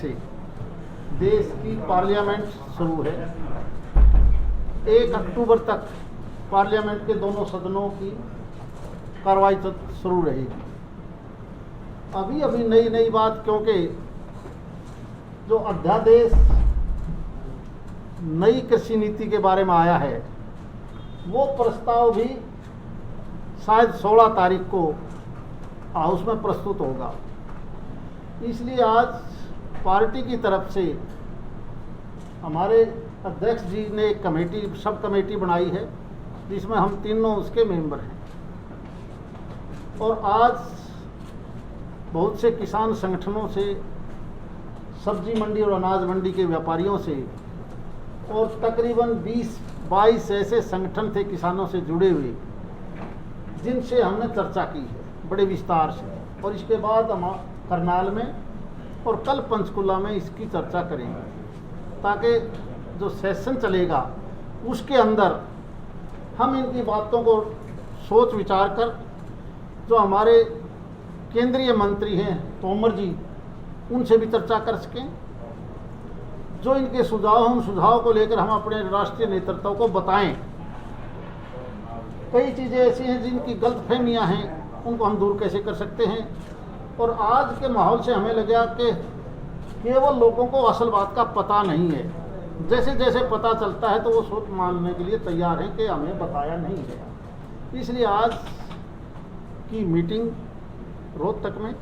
से देश की पार्लियामेंट शुरू है। 1 अक्टूबर तक पार्लियामेंट के दोनों सदनों की कार्रवाई शुरू रहेगी। अभी अभी नई बात, क्योंकि जो अध्यादेश नई कृषि नीति के बारे में आया है, वो प्रस्ताव भी शायद 16 तारीख को हाउस में प्रस्तुत होगा। इसलिए आज पार्टी की तरफ से हमारे अध्यक्ष जी ने एक कमेटी, सब कमेटी बनाई है, जिसमें हम तीनों उसके मेंबर हैं। और आज बहुत से किसान संगठनों से, सब्जी मंडी और अनाज मंडी के व्यापारियों से, और तकरीबन 20-22 ऐसे संगठन थे किसानों से जुड़े हुए, जिनसे हमने चर्चा की है बड़े विस्तार से। और इसके बाद हम करनाल में और कल पंचकुला में इसकी चर्चा करेंगे, ताकि जो सेशन चलेगा उसके अंदर हम इनकी बातों को सोच विचार कर, जो हमारे केंद्रीय मंत्री हैं तोमर जी, उनसे भी चर्चा कर सकें। जो इनके सुझाव हैं, उन सुझाव को लेकर हम अपने राष्ट्रीय नेतृत्व को बताएं। कई चीज़ें ऐसी हैं जिनकी गलतफहमियां हैं, उनको हम दूर कैसे कर सकते हैं। और आज के माहौल से हमें लगा कि केवल लोगों को असल बात का पता नहीं है, जैसे जैसे पता चलता है तो वो सोच मानने के लिए तैयार हैं कि हमें बताया नहीं गया। इसलिए आज की मीटिंग रोहतक में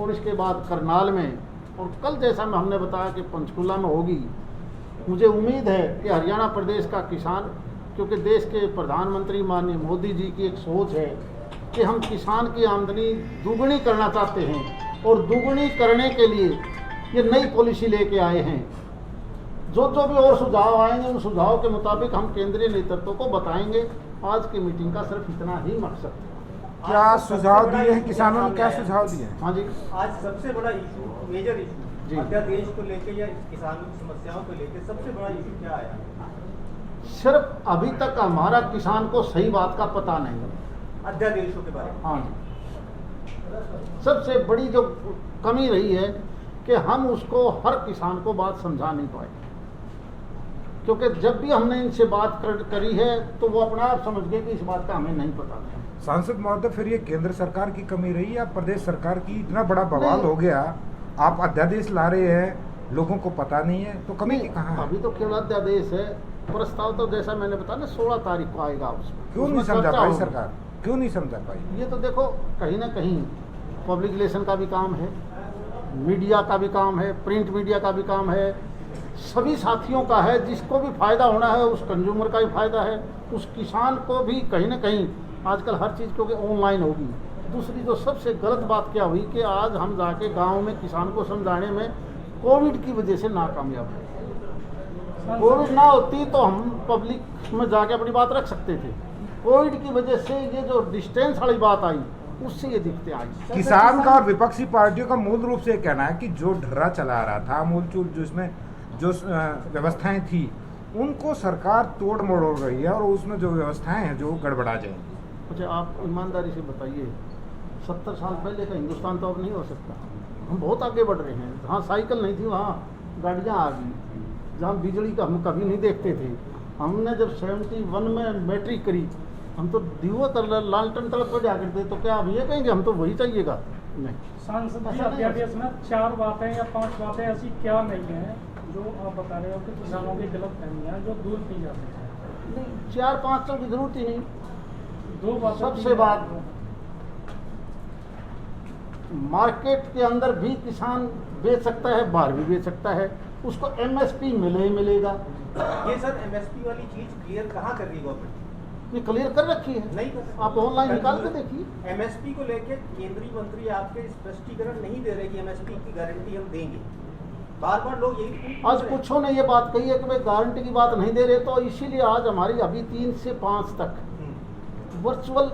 और इसके बाद करनाल में, और कल जैसा हमने बताया कि पंचकुला में होगी। मुझे उम्मीद है कि हरियाणा प्रदेश का किसान, क्योंकि देश के प्रधानमंत्री माननीय मोदी जी की एक सोच है कि हम किसान की आमदनी दुगनी करना चाहते हैं, और दुगनी करने के लिए ये नई पॉलिसी लेके आए हैं। जो भी और सुझाव आएंगे, उन सुझाव के मुताबिक हम केंद्रीय नेतृत्व को बताएंगे। आज की मीटिंग का सिर्फ इतना ही मकसद है। क्या सुझाव दिए हैं किसानों ने, क्या सुझाव दिए हैं? हाँ जी, आज सबसे बड़ा इशू, मेजर इशू अध्यादेश को लेकर या किसानों की समस्याओं को लेकर सबसे बड़ा इशू क्या आया? सिर्फ अभी तक हमारा किसान को सही बात का पता नहीं है अध्यादेशों के बारे में। हाँ जी, सबसे बड़ी जो कमी रही है कि हम उसको, हर किसान को बात समझा नहीं पाए। क्योंकि जब भी हमने इनसे बात करी है तो वो अपना आप समझ गए कि इस बात का हमें नहीं पता था। सांसद महोदय, फिर ये केंद्र सरकार की कमी रही या प्रदेश सरकार की? इतना बड़ा बवाल हो गया, आप अध्यादेश ला रहे हैं, लोगों को पता नहीं है, तो कमी कहाँ है? अभी तो केवल अध्यादेश है, प्रस्ताव तो जैसा मैंने बताया ना 16 तारीख को आएगा। उसमें क्यों नहीं समझा पाई सरकार? क्यों नहीं समझा पाई? ये तो देखो, कहीं ना कहीं पब्लिक रिलेशन का भी काम है, मीडिया का भी काम है, प्रिंट मीडिया का भी काम है, सभी साथियों का है। जिसको भी फायदा होना है, उस कंज्यूमर का भी फायदा है, उस किसान को भी कहीं ना कहीं। आजकल हर चीज़ क्योंकि ऑनलाइन होगी। दूसरी जो सबसे गलत बात क्या हुई कि आज हम जाके गांव में किसान को समझाने में कोविड की वजह से नाकामयाब है। कोविड ना होती तो हम पब्लिक में जाके अपनी बात रख सकते थे। कोविड की वजह से ये जो डिस्टेंस वाली बात आई, उससे ये दिक्कतें आई। किसान का और विपक्षी पार्टियों का मूल रूप से ये कहना है कि जो ढर्रा चला रहा था, मूलचूल जो इसमें जो व्यवस्थाएं थी, उनको सरकार तोड़ मरोड़ रही है, और उसमें जो व्यवस्थाएं हैं जो गड़बड़ा जाएंगी। अच्छा, आप ईमानदारी से बताइए, 70 साल पहले का हिंदुस्तान तो अब नहीं हो सकता। हम बहुत आगे बढ़ रहे हैं। जहाँ साइकिल नहीं थी वहाँ गाड़ियाँ आ गई, जहाँ बिजली का हम कभी नहीं देखते थे। हमने जब 71 में मैट्रिक करी, हम तो दीवा तर लालटन तलक पर जा करते, तो क्या अब ये कहेंगे हम तो वही चाहिएगा? नहीं। सांसद जी, अध्यादेश में 4 बातें या 5 बातें ऐसी क्या नहीं है जो आप बता रहे हो कि किसानों की गलतफहमियां जो दूर की जा सकती है? नहीं, 4-5 तो की जरूरत ही नहीं। 2 बात सबसे बात, मार्केट के अंदर भी किसान बेच सकता है, बाहर भी बेच सकता है, उसको एमएसपी मिलेगा। ये सर एमएसपी वाली चीज क्लियर कहाँ कर रही है गवर्नमेंट? ये क्लियर कर रखी है, नहीं कर, आप ऑनलाइन निकाल के देखिए। एमएसपी को लेके केंद्रीय मंत्री आपके स्पष्टीकरण नहीं दे रहे कि एमएसपी की गारंटी हम देंगे। बार बार लोग यही आज कुछों ने ये बात कही है कि भाई गारंटी की बात नहीं दे रहे, तो इसीलिए आज हमारी अभी 3 से 5 तक वर्चुअल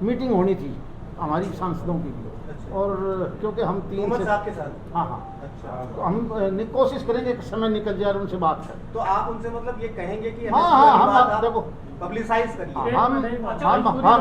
मीटिंग होनी थी हमारी सांसदों की भी। अच्छा। और क्योंकि हम 3 से साहब के साथ, हाँ, अच्छा, तो हम कोशिश करेंगे कि समय निकल जाए और उनसे बात करें। तो आप उनसे मतलब ये कहेंगे कि हाँ, हम देखो पब्लिसाइज करिए। हम हर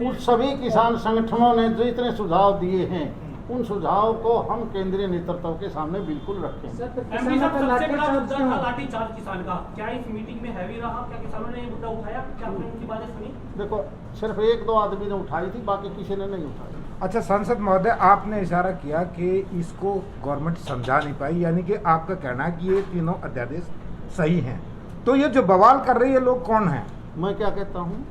उन सभी किसान संगठनों ने जो इतने सुझाव दिए हैं, उन सुझाव को हम केंद्रीय नेतृत्व के सामने बिल्कुल रखेंगे। एमपी साहब, सबसे बड़ा मुद्दा था लाठीचार्ज किसान का, क्या इस मीटिंग में हैवी रहा? क्या किसानों ने ये मुद्दा उठाया? क्या आपने उनकी बातें सुनी? देखो, सिर्फ एक दो आदमी ने उठाई थी, बाकी किसी ने नहीं उठाई। अच्छा सांसद महोदय, आपने इशारा किया कि इसको गवर्नमेंट समझा नहीं पाई, यानी कि आपका कहना है कि ये तीनों अध्यादेश सही हैं, तो ये जो बवाल कर रहे हैं लोग कौन हैं? मैं क्या कहता हूँ,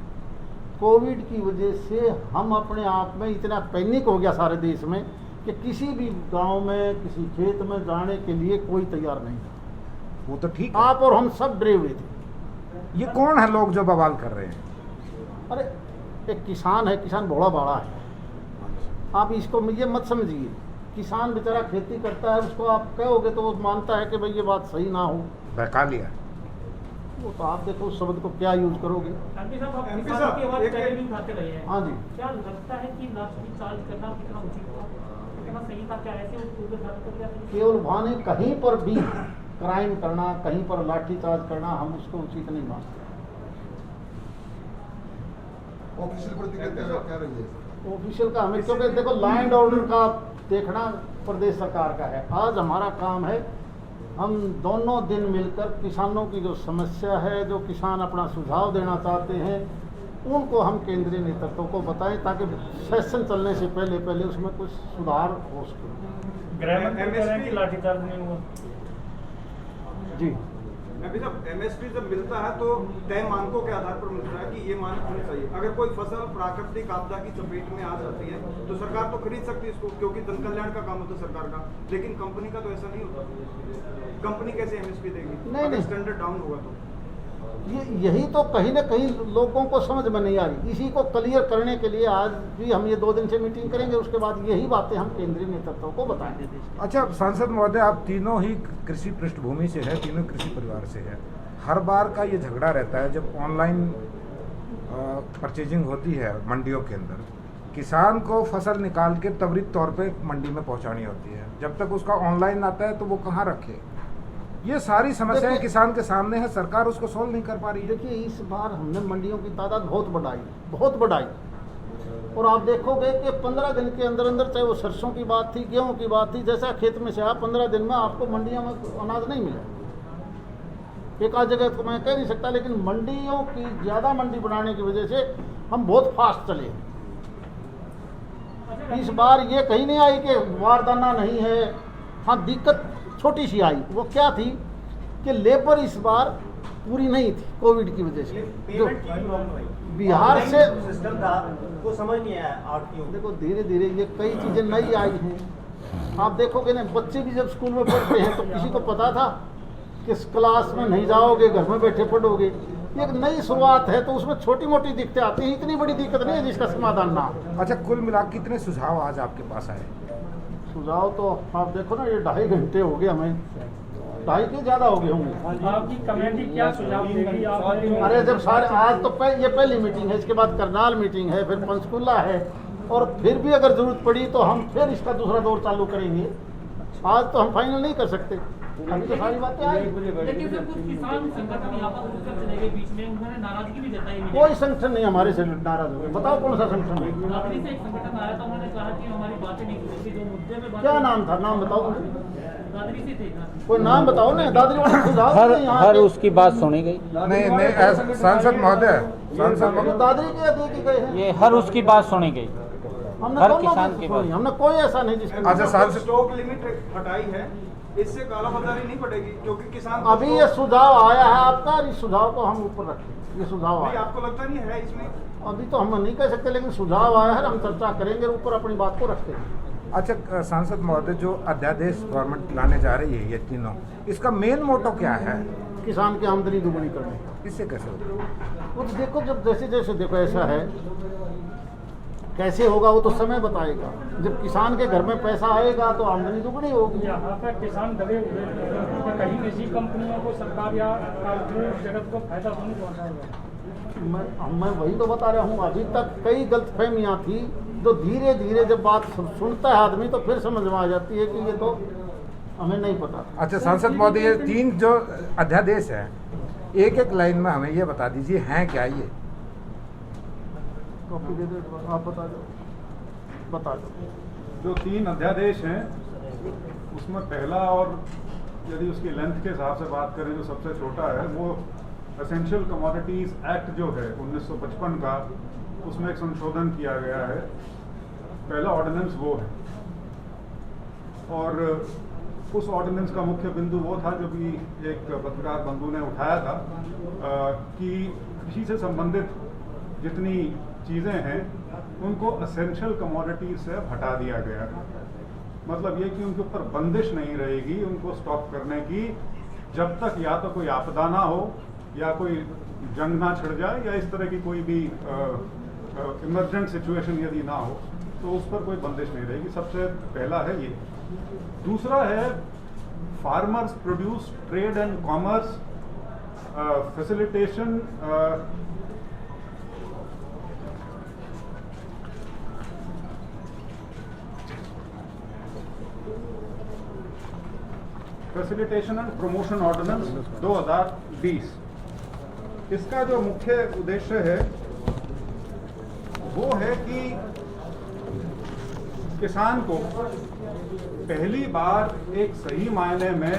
कोविड की वजह से हम अपने आप में इतना पैनिक हो गया सारे देश में कि किसी भी गांव में, किसी खेत में जाने के लिए कोई तैयार नहीं था। वो तो ठीक है, आप और हम सब डरे हुए थे। ये कौन है लोग जो बवाल कर रहे हैं? अरे, एक किसान है, किसान बड़ा बड़ा है, आप इसको ये मत समझिए। किसान बेचारा खेती करता है, उसको आप कहोगे तो वो मानता है कि भाई ये बात सही ना हो, बहका लिया। वो तो आप देखो उस शब्द को क्या यूज करोगे। एमपी साहब, आप किसानों की आवाज पहले भी उठाते रहे हैं। हाँ जी। क्या लगता है कि लाठीचार्ज करना कितना उचित था, कितना सही था? क्या ऐसे उद्घाटन कर दिया? केवल वहाँ ने कहीं पर भी क्राइम करना, कहीं पर लाठीचार्ज करना, हम उसको उचित नहीं मानते। ऑफिशियल प्रतिक्रिया क्या रही है? ऑफिशियल का हमें, क्योंकि देखो लॉ एंड ऑर्डर का देखना प्रदेश सरकार का है। आज हमारा काम है, हम दोनों दिन मिलकर किसानों की जो समस्या है, जो किसान अपना सुझाव देना चाहते हैं, उनको हम केंद्रीय नेतृत्व को बताएं ताकि सेशन चलने से पहले पहले उसमें कुछ सुधार हो सके। गृह मंत्री कह रहे हैं कि लाठीचार्ज नहीं हुआ। जी, अभी जब एमएसपी जब मिलता है तो तय मानकों के आधार पर मिलता है कि ये मानक होने चाहिए। अगर कोई फसल प्राकृतिक आपदा की चपेट में आ जाती है तो सरकार तो खरीद सकती है इसको, क्योंकि जन कल्याण का काम होता है सरकार का, लेकिन कंपनी का तो ऐसा नहीं होता। कंपनी कैसे एमएसपी देगी? नहीं। स्टैंडर्ड डाउन होगा तो यही तो कहीं ना कहीं लोगों को समझ में नहीं आ रही। इसी को क्लियर करने के लिए आज भी हम ये 2 दिन से मीटिंग करेंगे, उसके बाद यही बातें हम केंद्रीय नेतृत्व को बताएंगे। अच्छा सांसद महोदय, आप तीनों ही कृषि पृष्ठभूमि से है, तीनों कृषि परिवार से है। हर बार का ये झगड़ा रहता है जब ऑनलाइन परचेजिंग होती है मंडियों के अंदर, किसान को फसल निकाल के त्वरित तौर पे मंडी में पहुंचानी होती है, जब तक उसका ऑनलाइन आता है तो वो कहाँ रखे। ये सारी समस्याएं किसान के सामने है, सरकार उसको सोल्व नहीं कर पा रही है। देखिए, इस बार हमने मंडियों की तादाद बहुत बढ़ाई, और आप देखोगे कि 15 दिन के अंदर अंदर, चाहे वो सरसों की बात थी, गेहूं की बात थी, जैसा खेत में से आप 15 दिन में आपको मंडियों में अनाज नहीं मिला। एक आध जगह तो मैं कह नहीं सकता, लेकिन मंडियों की ज़्यादा मंडी बनाने की वजह से हम बहुत फास्ट चले। इस बार ये कहीं नहीं आई कि वारदाना नहीं है। हाँ, दिक्कत छोटी सी आई, वो क्या थी कि लेबर इस बार पूरी नहीं थी कोविड की वजह से। जो पेमेंट की प्रॉब्लम आई, बिहार से सिस्टम था वो समझ नहीं आया आरटीओ। देखो, धीरे धीरे ये कई चीज़ें नई आई हैं। आप देखोगे ना, बच्चे भी जब स्कूल में पढ़ते हैं तो किसी को पता था कि क्लास में नहीं जाओगे, घर में बैठे पढ़ोगे। ये एक नई शुरुआत है, तो उसमें छोटी मोटी दिक्कतें आती हैं, इतनी बड़ी दिक्कत नहीं है जिसका समाधान ना हो। अच्छा, कुल मिला कितने सुझाव आज आपके पास आए? सुझाव तो आप देखो ना, ये 2.5 घंटे हो गए हमें, 2.5 के ज़्यादा हो गए होंगे। आपकी कमेटी क्या सुझाव देगी? आप अरे जब सारे, आज तो ये पहली मीटिंग है, इसके बाद करनाल मीटिंग है, फिर पंचकुला है, और फिर भी अगर जरूरत पड़ी तो हम फिर इसका दूसरा दौर चालू करेंगे। आज तो हम फाइनल नहीं कर सकते, अभी तो सारी बातें आई। लेकिन सर, कुछ किसान संगठन यहाँ पर उत्तर चले गए बीच में, उन्होंने नाराजगी भी जताई। कोई संगठन नहीं हमारे से नाराज हो गए। बताओ कौन सा संगठन है? दादरी से एक संगठन आया था, उन्होंने कहा कि हमारी बातें नहीं सुनेंगे, जो मुद्दे में बातें। क्या नाम था? नाम बताओ। दादरी से थे। कोई नाम बताओ ना, दादरी वाले सुझाव नहीं यहाँ हर के। उसकी बात सुनी गई। नहीं, सांसद महोदय, दादरी के दे के गए हैं। ये हर उसकी बात सुनी गई। हमने हर दोनों किसान की की सुनी, बात। हमने कोई ऐसा नहीं जिसके अच्छा, सांसद स्टॉक लिमिट हटाई है, इससे कालाबाजारी नहीं बढ़ेगी, क्योंकि किसान अभी ये सुझाव आया है आपका, इस सुझाव को हम ऊपर रखें। ये सुझाव नहीं, आया, आपको लगता नहीं है इसमें? अभी तो हम नहीं कह सकते, लेकिन सुझाव आया है, हम चर्चा करेंगे, ऊपर अपनी बात को रखते हैं। अच्छा सांसद महोदय, जो अध्यादेश गवर्नमेंट लाने जा रही है ये तीनों, इसका मेन मोटो क्या है? किसान की आमदनी दुगनी करने का। इससे कैसे होगा? वो तो देखो, जब जैसे जैसे देखो ऐसा है, कैसे होगा वो तो समय बताएगा। जब किसान के घर में पैसा आएगा तो आमदनी दुगनी होगी। यहाँ पर किसान दबे हुए हैं कि कहीं निजी कंपनियों को सरकार या कारपोरेट जगत को फायदा तो नहीं पहुँचाएगा। मैं वही तो बता रहा हूँ, अभी तक कई गलतफहमियाँ थी, जो धीरे धीरे जब बात सुनता है आदमी तो फिर समझ में आ जाती है कि ये तो हमें नहीं पता। अच्छा सांसद महोदय, ये 3 जो अध्यादेश है, एक एक लाइन में हमें ये बता दीजिए हैं क्या ये? कॉपी दे दो, आप बता दो। जो 3 अध्यादेश हैं उसमें पहला, और यदि उसकी लेंथ के हिसाब से बात करें जो सबसे छोटा है, वो एसेंशियल कमोडिटीज़ एक्ट जो है 1955 का, उसमें एक संशोधन किया गया है। पहला ऑर्डिनेंस वो है, और उस ऑर्डिनेंस का मुख्य बिंदु वो था जो भी एक पत्रकार बंधु ने उठाया था कि कृषि से संबंधित जितनी चीज़ें हैं उनको एसेंशियल कमोडिटीज से हटा दिया गया है। मतलब ये कि उनके ऊपर बंदिश नहीं रहेगी उनको स्टॉक करने की, जब तक या तो कोई आपदा ना हो या कोई जंग ना छिड़ जाए या इस तरह की कोई भी इमरजेंट सिचुएशन यदि ना हो तो उस पर कोई बंदिश नहीं रहेगी। सबसे पहला है ये। दूसरा है farmers produce trade and commerce facilitation facilitation and promotion ordinance 2020। इसका जो मुख्य उद्देश्य है वो है कि किसान को पहली बार एक सही मायने में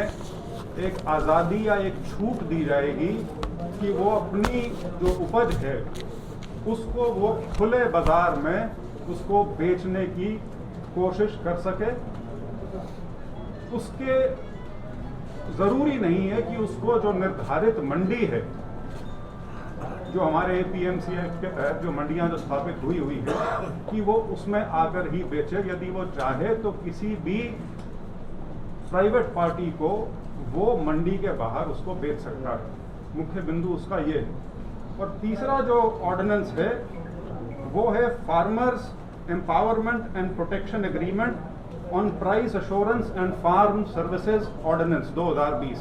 एक आज़ादी या एक छूट दी जाएगी कि वो अपनी जो उपज है उसको वो खुले बाजार में उसको बेचने की कोशिश कर सके। उसके ज़रूरी नहीं है कि उसको जो निर्धारित मंडी है, जो हमारे APMC एक्ट के तहत जो मंडियां जो स्थापित हुई है, कि वो उसमें आकर ही बेचे। यदि वो चाहे तो किसी भी प्राइवेट पार्टी को वो मंडी के बाहर उसको बेच सकता है। मुख्य बिंदु उसका ये है। और तीसरा जो ऑर्डिनेंस है वो है farmers empowerment and protection agreement on price assurance and farm services ordinance 2020।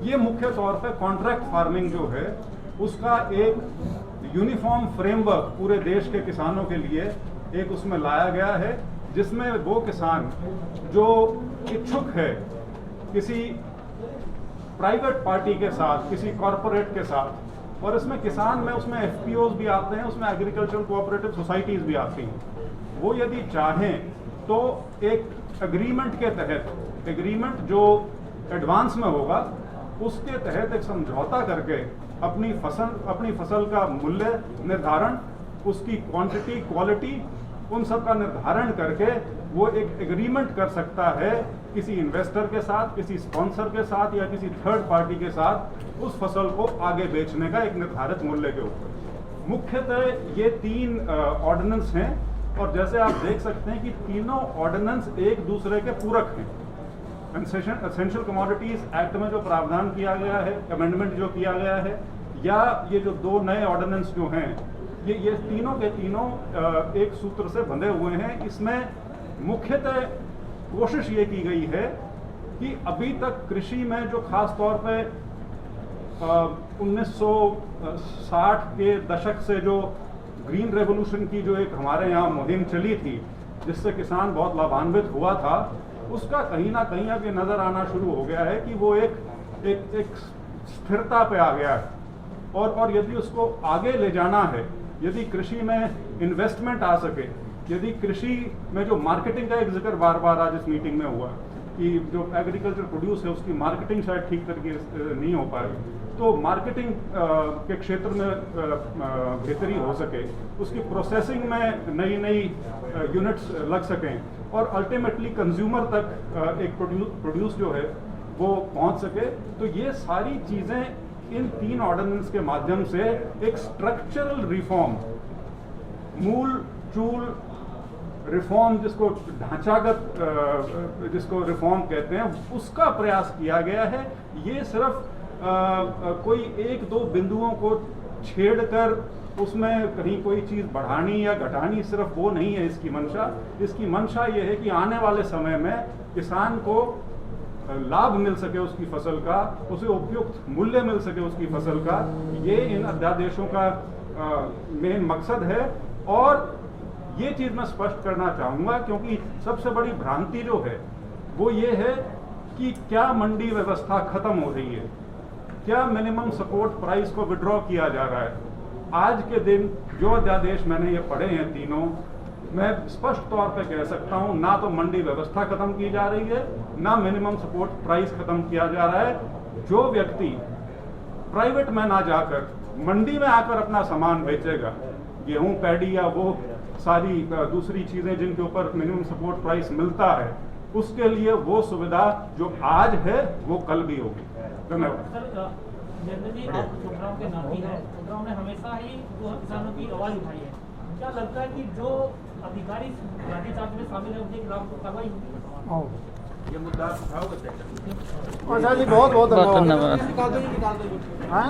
ये मुख्य तौर पे कॉन्ट्रैक्ट फार्मिंग जो है उसका एक यूनिफॉर्म फ्रेमवर्क पूरे देश के किसानों के लिए एक उसमें लाया गया है, जिसमें वो किसान जो इच्छुक है किसी प्राइवेट पार्टी के साथ, किसी कॉरपोरेट के साथ, और इसमें किसान में उसमें FPOs भी आते हैं, उसमें एग्रीकल्चरल कोऑपरेटिव सोसाइटीज भी आती हैं, वो यदि चाहें तो एक एग्रीमेंट के तहत, एग्रीमेंट जो एडवांस में होगा उसके तहत एक समझौता करके अपनी फसल का मूल्य निर्धारण, उसकी क्वांटिटी, क्वालिटी, उन सब का निर्धारण करके वो एक एग्रीमेंट कर सकता है किसी इन्वेस्टर के साथ, किसी स्पॉन्सर के साथ या किसी थर्ड पार्टी के साथ उस फसल को आगे बेचने का एक निर्धारित मूल्य के ऊपर। मुख्यतः ये 3 ऑर्डिनेंस हैं, और जैसे आप देख सकते हैं कि तीनों ऑर्डिनेंस एक दूसरे के पूरक हैं। एसेंशियल कमोडिटीज एक्ट में जो प्रावधान किया गया है, अमेंडमेंट जो किया गया है, या ये जो 2 नए ऑर्डिनेंस जो हैं, ये तीनों के तीनों एक सूत्र से बंधे हुए हैं। इसमें मुख्यतः कोशिश ये की गई है कि अभी तक कृषि में जो खास तौर पे 1960 के दशक से जो ग्रीन रेवोल्यूशन की जो एक हमारे यहाँ मुहिम चली थी, जिससे किसान बहुत लाभान्वित हुआ था, उसका कहीं ना कहीं अब ये नज़र आना शुरू हो गया है कि वो एक स्थिरता पे आ गया है। और यदि उसको आगे ले जाना है, यदि कृषि में इन्वेस्टमेंट आ सके, यदि कृषि में जो मार्केटिंग का एक जिक्र बार बार आज इस मीटिंग में हुआ कि जो एग्रीकल्चर प्रोड्यूस है उसकी मार्केटिंग शायद ठीक तरीके से नहीं हो पाई, तो मार्केटिंग के क्षेत्र में बेहतरी हो सके, उसकी प्रोसेसिंग में नई नई यूनिट्स लग सकें, और अल्टीमेटली कंज्यूमर तक एक प्रोड्यूस जो है वो पहुंच सके, तो ये सारी चीज़ें इन 3 ऑर्डिनेंस के माध्यम से एक स्ट्रक्चरल रिफॉर्म, मूल चूल रिफॉर्म, जिसको ढांचागत जिसको रिफॉर्म कहते हैं, उसका प्रयास किया गया है। ये सिर्फ कोई 1-2 बिंदुओं को छेड़कर उसमें कहीं कोई चीज़ बढ़ानी या घटानी, सिर्फ वो नहीं है इसकी मंशा। इसकी मंशा ये है कि आने वाले समय में किसान को लाभ मिल सके उसकी फसल का, उसे उपयुक्त मूल्य मिल सके उसकी फसल का। ये इन अध्यादेशों का मेन मकसद है। और ये चीज़ मैं स्पष्ट करना चाहूँगा, क्योंकि सबसे बड़ी भ्रांति जो है वो ये है कि क्या मंडी व्यवस्था खत्म हो रही है, क्या मिनिमम सपोर्ट प्राइस को विड्रॉ किया जा रहा है। आज के दिन जो अध्यादेश मैंने ये पढ़े हैं तीनों, मैं स्पष्ट तौर पे कह सकता हूं, ना तो मंडी व्यवस्था खत्म की जा रही है, ना मिनिमम सपोर्ट प्राइस खत्म किया जा रहा है। जो व्यक्ति प्राइवेट में ना जाकर मंडी में आकर अपना सामान बेचेगा, गेहूं, पैडी या वो सारी दूसरी चीजें जिनके ऊपर मिनिमम सपोर्ट प्राइस मिलता है, उसके लिए वो सुविधा जो आज है वो कल भी होगी। धन्यवाद। सर, जयेंद्र जी, आप चुनाव के नाती हैं, चुनाव में हमेशा ही जो किसानों की आवाज उठाई है। क्या लगता है कि जो अधिकारी लाठीचार्ज में शामिल है उनके खिलाफ तो कार्रवाई होगी? ये मुद्दा उठाओगे सेक्टर। अच्छा जी, बहुत बहुत धन्यवाद। धन्यवाद। हाँ?